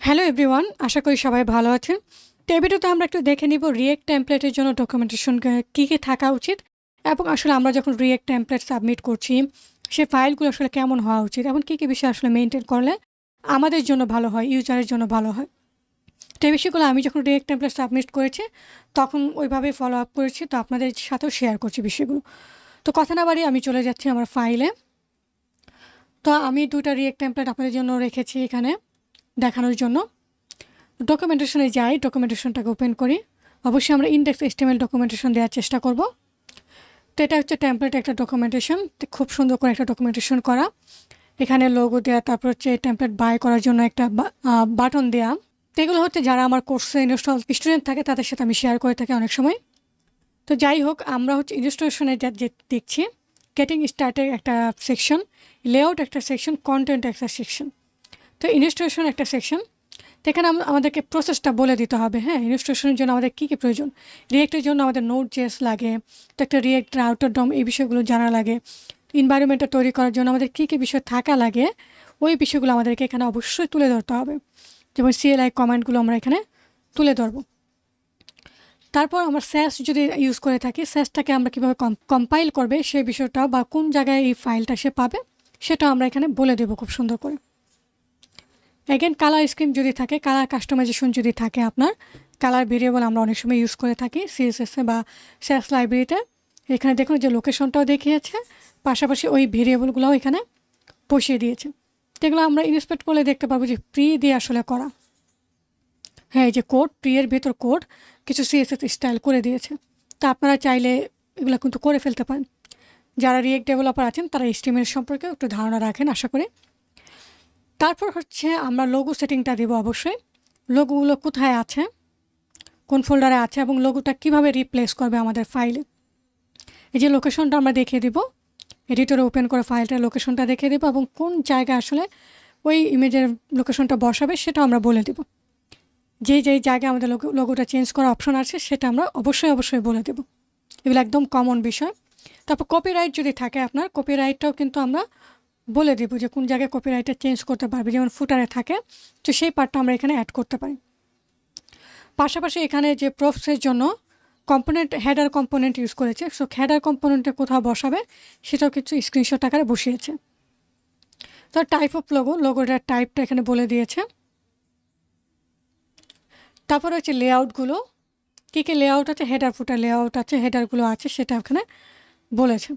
Hello everyone, আশা করি সবাই ভালো আছেন। তো এই ভিডিওতে আমরা একটু দেখে নিব রিয়েক্ট টেমপ্লেটের জন্য ডকুমেন্টেশন কী কী থাকা উচিত এবং আসলে আমরা যখন রিয়েক্ট টেমপ্লেট সাবমিট করছি সে ফাইলগুলো আসলে কেমন হওয়া উচিত এবং কী কী বিষয় আসলে মেনটেন করলে আমাদের জন্য ভালো হয়, ইউজারের জন্য ভালো হয়। তো এই বিষয়গুলো আমি যখন রিয়েক্ট টেমপ্লেট সাবমিট করেছি তখন ওইভাবেই ফলো আপ করেছি, তো আপনাদের সাথেও শেয়ার করছি বিষয়গুলো। তো কথা না বাড়িয়ে আমি চলে যাচ্ছি আমার ফাইলে। তো আমি দুটো রিয়েক্ট টেমপ্লেট আপনাদের জন্য রেখেছি এখানে দেখানোর জন্য। ডকুমেন্টেশনে যাই, ডকুমেন্টেশনটাকে ওপেন করি। অবশ্যই আমরা ইন্ডেক্স HTML ডকুমেন্টেশন দেওয়ার চেষ্টা করব। তো এটা হচ্ছে টেমপ্লেট একটা ডকুমেন্টেশন, খুব সুন্দর করে একটা ডকুমেন্টেশন করা। এখানে লোগো দেওয়া, তারপর হচ্ছে টেমপ্লেট বাই করার জন্য একটা বাটন দেওয়া। তো এগুলো হচ্ছে যারা আমার কোর্সে ইনস্টল স্টুডেন্ট থাকে তাদের সাথে আমি শেয়ার করে থাকি অনেক সময়। তো যাই হোক, আমরা হচ্ছে ইনস্টলেশনে যা দেখছি গেটিং স্টার্টের একটা সেকশন, লেআউট একটা সেকশন, কন্টেন্ট একটা সেকশন। তো ইনস্টলেশন একটা সেকশন, তো এখানে আমাদেরকে প্রসেসটা বলে দিতে হবে। হ্যাঁ, ইনস্টলেশনের জন্য আমাদের কী কী প্রয়োজন। রিয়েক্টের জন্য আমাদের Node.js লাগে, তো একটা রিয়েক্ট রাউটার ডম এই বিষয়গুলো জানা লাগে। এনভায়রনমেন্টটা তৈরি করার জন্য আমাদের কী কী বিষয় থাকা লাগে ওই বিষয়গুলো আমাদেরকে এখানে অবশ্যই তুলে ধরতে হবে। যেমন CLI কমান্ডগুলো আমরা এখানে তুলে ধরব। তারপর আমরা স্যাস যদি ইউজ করে থাকি, স্যাসটাকে আমরা কীভাবে কম্পাইল করবে সেই বিষয়টা বা কোন জায়গায় এই ফাইলটা সে পাবে সেটা আমরা এখানে বলে দেবো খুব সুন্দর করে। এগেন কালার স্কিম যদি থাকে, কালার কাস্টমাইজেশন যদি থাকে, আপনার কালার ভেরিয়েবল আমরা অনেক সময় ইউজ করে থাকি CSS-এ বা স্যাস লাইব্রেরিতে। এখানে দেখুন যে লোকেশনটাও দেখিয়েছে, পাশাপাশি ওই ভেরিয়েবলগুলোও এখানে বসিয়ে দিয়েছে। তো এগুলো আমরা ইন্সপেক্ট করলে দেখতে পাবো যে প্রি দিয়ে আসলে করা। হ্যাঁ, এই যে কোড, প্রিয়ের ভেতর কোড কিছু CSS স্টাইল করে দিয়েছে। তা আপনারা চাইলে এগুলো কিন্তু করে ফেলতে পারেন। যারা রিয়েক্ট ডেভেলপার আছেন তারা HTML সম্পর্কে একটু ধারণা রাখেন আশা করি। তারপর হচ্ছে আমরা লোগো সেটিংটা দেবো। অবশ্যই লোগোগুলো কোথায় আছে, কোন ফোল্ডারে আছে এবং লোগোটা কিভাবে রিপ্লেস করবে আমাদের ফাইলে। এই যে লোকেশনটা আমরা দেখিয়ে দিব, এডিটরে ওপেন করে ফাইলটার লোকেশনটা দেখিয়ে দেবো এবং কোন জায়গায় আসলে ওই ইমেজের লোকেশনটা বসাবে সেটা আমরা বলে দেব। যেই জায়গায় আমাদের লোগোটা চেঞ্জ করার অপশন আছে সেটা আমরা অবশ্যই বলে দেব। এগুলো একদম কমন বিষয়। তারপর কপিরাইট যদি থাকে আপনার, কপিরাইটটাও কিন্তু আমরা বলে দেবো যে কোন জায়গায় কপিরাইটটা চেঞ্জ করতে পারবে। যেমন ফুটারে থাকে, তো সেই পার্টটা আমরা এখানে অ্যাড করতে পারি। পাশাপাশি এখানে যে প্রপসের জন্য কম্পোনেন্ট, হেডার কম্পোনেন্ট ইউজ করেছে, সো হেডার কম্পোনেন্টে কোথাও বসাবে সেটাও কিছু স্ক্রিনশট আকারে বসিয়েছে। তো টাইপ অফ লোগোটার টাইপটা এখানে বলে দিয়েছে। তারপর হচ্ছে লেআউটগুলো, কী কী লেআউট আছে, হেডার ফুটার লেআউট আছে, হেডারগুলো আছে সেটা এখানে বলেছে।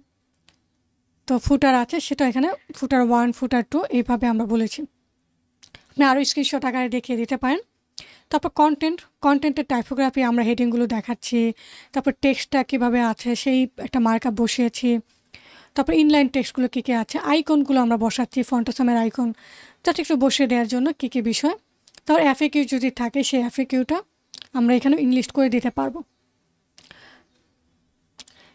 তো ফুটার আছে সেটা এখানে ফুটার 1, ফুটার 2 এইভাবে আমরা বলেছি। আপনি আরও স্ক্রিনশট আকারে দেখিয়ে দিতে পারেন। তারপর কন্টেন্টের টাইপোগ্রাফি আমরা হেডিংগুলো দেখাচ্ছি। তারপর টেক্সটটা কীভাবে আছে সেই একটা মার্কআপ বসিয়েছি। তারপর ইনলাইন টেক্সটগুলো কী কী আছে, আইকনগুলো আমরা বসাচ্ছি, ফন্টাসামের আইকন যাতে একটু বসিয়ে দেওয়ার জন্য কী কী বিষয়। তারপর FAQ যদি থাকে সেই FAQটা আমরা এখানে ইনলিস্ট করে দিতে পারবো।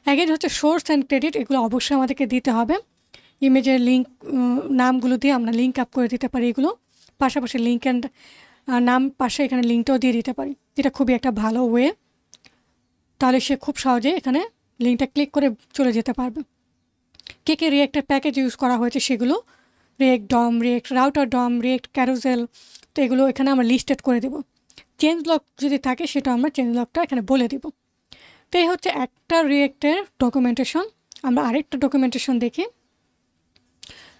অ্যাগেন হচ্ছে সোর্স অ্যান্ড ক্রেডিট, এগুলো অবশ্যই আমাদেরকে দিতে হবে। ইমেজের লিঙ্ক নামগুলো দিয়ে আমরা লিঙ্ক আপ করে দিতে পারি এগুলো। পাশাপাশি লিঙ্ক অ্যান্ড নাম পাশে এখানে লিঙ্কটাও দিয়ে দিতে পারি, যেটা খুবই একটা ভালো ওয়ে। তাহলে সে খুব সহজে এখানে লিঙ্কটা ক্লিক করে চলে যেতে পারবে। কে রিয়েক্টের প্যাকেজ ইউজ করা হয়েছে সেগুলো, React DOM, React router DOM, React carousel, তো এগুলো এখানে আমরা লিস্টেড করে দেব। চেঞ্জ লক যদি থাকে সেটা আমরা চেঞ্জ লকটা এখানে বলে দেব। তো এই হচ্ছে একটা রিয়েক্টের ডকুমেন্টেশন। আমরা আরেকটা ডকুমেন্টেশন দেখি।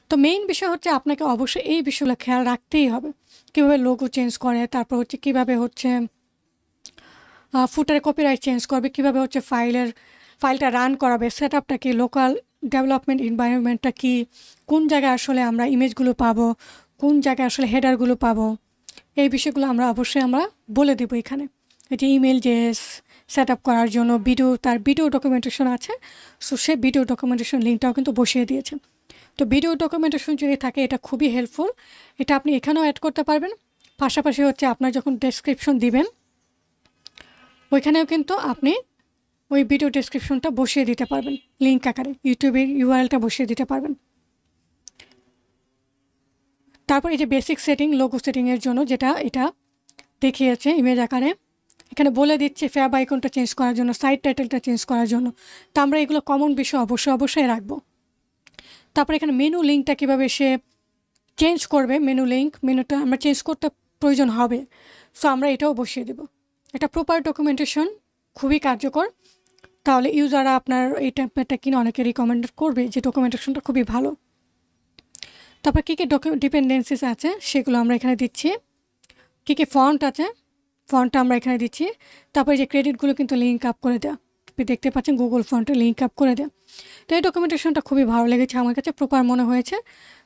তো মেইন বিষয় হচ্ছে আপনাকে অবশ্যই এই বিষয়গুলো খেয়াল রাখতেই হবে, কীভাবে লোগো চেঞ্জ করে, তারপর হচ্ছে কীভাবে হচ্ছে ফুটারে কপিরাইট চেঞ্জ করবে, কীভাবে হচ্ছে ফাইলটা রান করাবে, সেট আপটা কি, লোকাল ডেভেলপমেন্ট এনভায়রনমেন্টটা কি, কোন জায়গায় আসলে আমরা ইমেজগুলো পাবো, কোন জায়গায় আসলে হেডারগুলো পাবো, এই বিষয়গুলো আমরা অবশ্যই বলে দেবো এখানে। এটি ইমেল জেএস সেট আপ করার জন্য তার ভিডিও ডকুমেন্টেশন আছে, সো সে ভিডিও ডকুমেন্টেশন লিঙ্কটাও কিন্তু বসিয়ে দিয়েছে। তো ভিডিও ডকুমেন্টেশন যদি থাকে এটা খুবই হেল্পফুল, এটা আপনি এখানেও অ্যাড করতে পারবেন। পাশাপাশি হচ্ছে আপনার যখন ডেসক্রিপশন দিবেন ওইখানেও কিন্তু আপনি ওই ভিডিও ডেসক্রিপশনটা বসিয়ে দিতে পারবেন, লিঙ্ক আকারে ইউটিউবের URLটা বসিয়ে দিতে পারবেন। তারপর এই যে বেসিক সেটিং, লোগো সেটিংয়ের জন্য যেটা এটা দেখিয়েছে ইমেজ আকারে, এখানে বলে দিচ্ছে ফ্যাব আইকনটা চেঞ্জ করার জন্য, সাইট টাইটেলটা চেঞ্জ করার জন্য। তো আমরা এগুলো কমন বিষয় অবশ্যই রাখবো। তারপর এখানে মেনু লিঙ্কটা কীভাবে সে চেঞ্জ করবে, মেনুটা আমরা চেঞ্জ করতে প্রয়োজন হবে, সো আমরা এটাও বসিয়ে দেব। এটা প্রপার ডকুমেন্টেশন খুবই কার্যকর। তাহলে ইউজাররা আপনার এই টেমপ্লেটটা কিনে অনেকে রিকমেন্ড করবে যে ডকুমেন্টেশনটা খুবই ভালো। তারপর কী কী ডিপেন্ডেন্সিস আছে সেগুলো আমরা এখানে দিচ্ছি। কী কী ফন্ট আছে, ফন্টটা আমরা এখানে দিচ্ছি। তারপরে যে ক্রেডিটগুলো কিন্তু লিঙ্ক আপ করে দেওয়া, আপনি দেখতে পাচ্ছেন গুগল ফন্টে লিঙ্ক আপ করে দেওয়া। তো এই ডকুমেন্টেশনটা খুবই ভালো লেগেছে আমার কাছে, প্রপার মনে হয়েছে।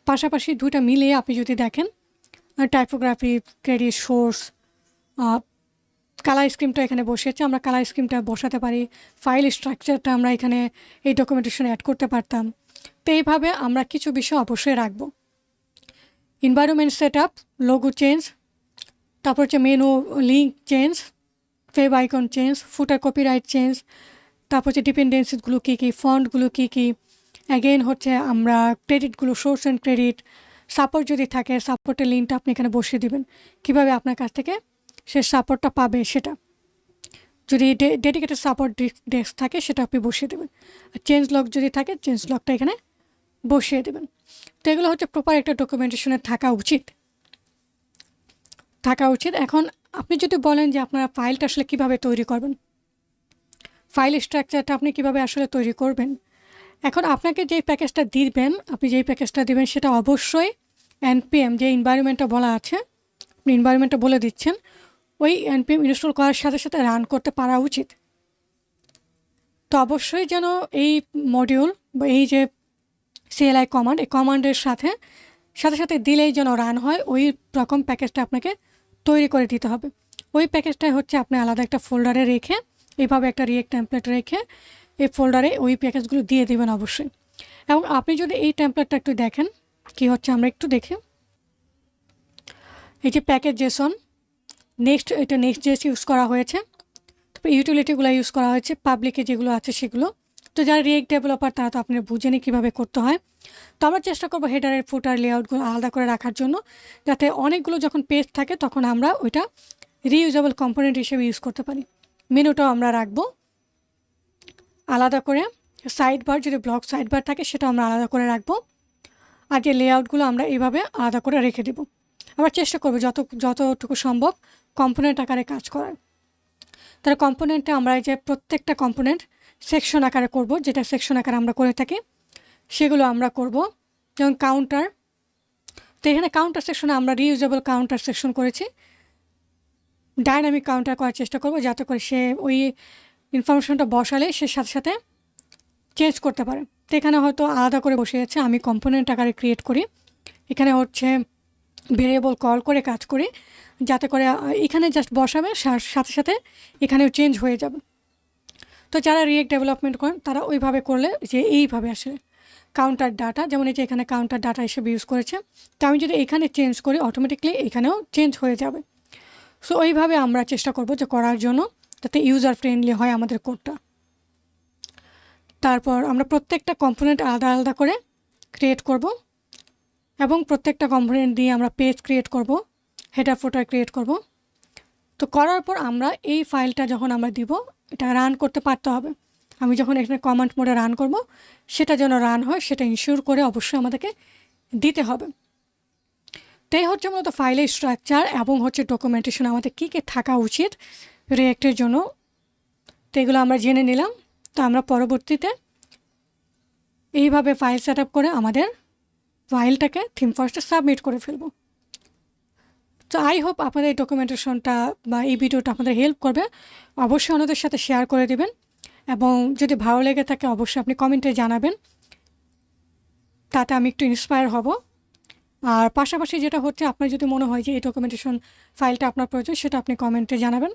পাশাপাশি দুইটা মিলিয়ে আপনি যদি দেখেন, টাইপোগ্রাফি, ক্রেডিট, সোর্স, কালার স্কিমটা এখানে বসিয়েছে, আমরা কালার স্কিমটা বসাতে পারি। ফাইল স্ট্রাকচারটা আমরা এখানে এই ডকুমেন্টেশনে অ্যাড করতে পারতাম। তো এইভাবে আমরা কিছু বিষয় অবশ্যই রাখবো। Environment set up, logo change, তারপর হচ্ছে menu link change, favicon change, footer copyright change, তারপর হচ্ছে ডিপেন্ডেন্সিসগুলো কী কী, ফন্টগুলো কী কী, অ্যাগেন হচ্ছে আমরা ক্রেডিটগুলো, সোর্স অ্যান্ড ক্রেডিট, সাপোর্ট যদি থাকে সাপোর্টের লিঙ্কটা আপনি এখানে বসিয়ে দেবেন, কীভাবে আপনার কাছ থেকে সে সাপোর্টটা পাবে সেটা। যদি ডেডিকেটেড সাপোর্ট ডেস্ক থাকে সেটা আপনি বসিয়ে দেবেন। আর চেঞ্জ লগ যদি থাকে চেঞ্জ লগটা এখানে বসিয়ে দেবেন। তো এগুলো হচ্ছে প্রপার একটা ডকুমেন্টেশনে থাকা উচিত। এখন আপনি যদি বলেন যে আপনারা ফাইলটা আসলে কীভাবে তৈরি করবেন, ফাইল স্ট্রাকচারটা আপনি কীভাবে আসলে তৈরি করবেন, এখন আপনাকে যেই প্যাকেজটা দিবেন, আপনি যেই প্যাকেজটা দিবেন সেটা অবশ্যই npm যে এনভায়রনমেন্টটা বলা আছে, আপনি এনভায়রনমেন্টটা বলে দিচ্ছেন, ওই npm ইনস্টল করার সাথে সাথে রান করতে পারা উচিত। তো অবশ্যই যেন এই মডিউল বা এই যে CLI কমান্ড, এই কমান্ডের সাথে সাথে দিলেই যেন রান হয়, ওই রকম প্যাকেজটা আপনাকে তৈরি করে দিতে হবে। ওই প্যাকেজটাই হচ্ছে আপনি আলাদা একটা ফোল্ডারে রেখে, এইভাবে একটা রিয়েক্ট টেমপ্লেট রেখে এই ফোল্ডারে ওই প্যাকেজগুলো দিয়ে দেবেন অবশ্যই। এবং আপনি যদি এই টেমপ্লেটটা একটু দেখেন কি হচ্ছে, আমরা একটু দেখি। এই যে প্যাকেজ জেসন, এটা নেক্সট জেস ইউজ করা হয়েছে, তারপর ইউটিলিটিগুলো ইউজ করা হয়েছে, পাবলিকে যেগুলো আছে সেগুলো। তো যারা রিয়েক্ট ডেভেলপার তারা তো আপনারা বুঝেনি কীভাবে করতে হয়। তো আমরা চেষ্টা করবো হেডারের ফুটার লেআউটগুলো আলাদা করে রাখার জন্য, যাতে অনেকগুলো যখন পেজ থাকে তখন আমরা ওইটা রিইউজেবল কম্পোনেন্ট হিসেবে ইউজ করতে পারি। মেনুটাও আমরা রাখবো আলাদা করে, সাইড বার যদি ব্লক সাইড বার থাকে সেটা আমরা আলাদা করে রাখবো। আর যে লেআউটগুলো আমরা এইভাবে আলাদা করে রেখে দেবো। আমরা চেষ্টা করবো যতটুকু সম্ভব কম্পোনেন্ট আকারে কাজ করার। তার কম্পোনেন্টে আমরা এই যে প্রত্যেকটা কম্পোনেন্ট সেকশন আকারে করব, যেটা সেকশন আকারে আমরা করে থাকি সেগুলো আমরা করব। যেমন কাউন্টার, তো এখানে কাউন্টার সেকশনে আমরা রিইউজেবল কাউন্টার সেকশন করেছি। ডাইনামিক কাউন্টার করার চেষ্টা করব যাতে করে সে ওই ইনফরমেশনটা বসালে সে সাথে সাথে চেঞ্জ করতে পারে। তো এখানে হয়তো আলাদা করে বসিয়েছে, আমি কম্পোনেন্ট আকারে ক্রিয়েট করি, এখানে হচ্ছে ভেরিয়েবল কল করে কাজ করি, যাতে করে এখানে জাস্ট বসাবে সাথে সাথে এখানেও চেঞ্জ হয়ে যাবে। তো যারা রিয়েক্ট ডেভেলপমেন্ট করেন তারা ওইভাবে করলে যে এইভাবে আসলে কাউন্টার ডাটা, যেমন এই যে এখানে কাউন্টার ডাটা হিসেবে ইউজ করেছে, তো আমি যদি এখানে চেঞ্জ করি অটোমেটিকলি এখানেও চেঞ্জ হয়ে যাবে। সো ওইভাবে আমরা চেষ্টা করব যে করার জন্য, যাতে ইউজার ফ্রেন্ডলি হয় আমাদের কোডটা। তারপর আমরা প্রত্যেকটা কম্পোনেন্ট আলাদা আলাদা করে ক্রিয়েট করব এবং প্রত্যেকটা কম্পোনেন্ট দিয়ে আমরা পেজ ক্রিয়েট করব, হেডার ফুটার ক্রিয়েট করব। তো করার পর আমরা এই ফাইলটা যখন আমরা দিব এটা রান করতে পারতে হবে। আমি যখন এখানে কমান্ড মোডে রান করব সেটা যেন রান হয় সেটা ইনশিওর করে অবশ্যই আমাদেরকে দিতে হবে। তো এই হচ্ছে মূলত ফাইলের স্ট্রাকচার এবং হচ্ছে ডকুমেন্টেশন আমাদের কী কী থাকা উচিত রিয়েক্টের জন্য। তো এগুলো আমরা জেনে নিলাম। তো আমরা পরবর্তীতে এইভাবে ফাইল সেট আপ করে আমাদের ফাইলটাকে থিমফরেস্টে সাবমিট করে ফেলব। তো আই হোপ আপনাদের এই ডকুমেন্টেশনটা বা এই ভিডিওটা আপনাদের হেল্প করবে। অবশ্যই অন্যদের সাথে শেয়ার করে দেবেন এবং যদি ভালো লেগে থাকে অবশ্যই আপনি কমেন্টে জানাবেন, তাতে আমি একটু ইন্সপায়ার হব। আর পাশাপাশি যেটা হচ্ছে আপনার যদি মনে হয় যে এই ডকুমেন্টেশন ফাইলটা আপনার প্রয়োজন সেটা আপনি কমেন্টে জানাবেন,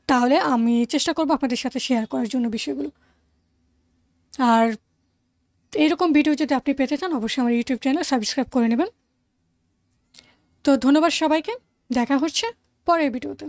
তাহলে আমি চেষ্টা করব আপনাদের সাথে শেয়ার করার জন্য বিষয়গুলো। আর এইরকম ভিডিও যদি আপনি পেতে চান অবশ্যই আমার ইউটিউব চ্যানেল সাবস্ক্রাইব করে নেবেন। তো ধন্যবাদ সবাইকে, দেখা হচ্ছে পরের ভিডিওতে।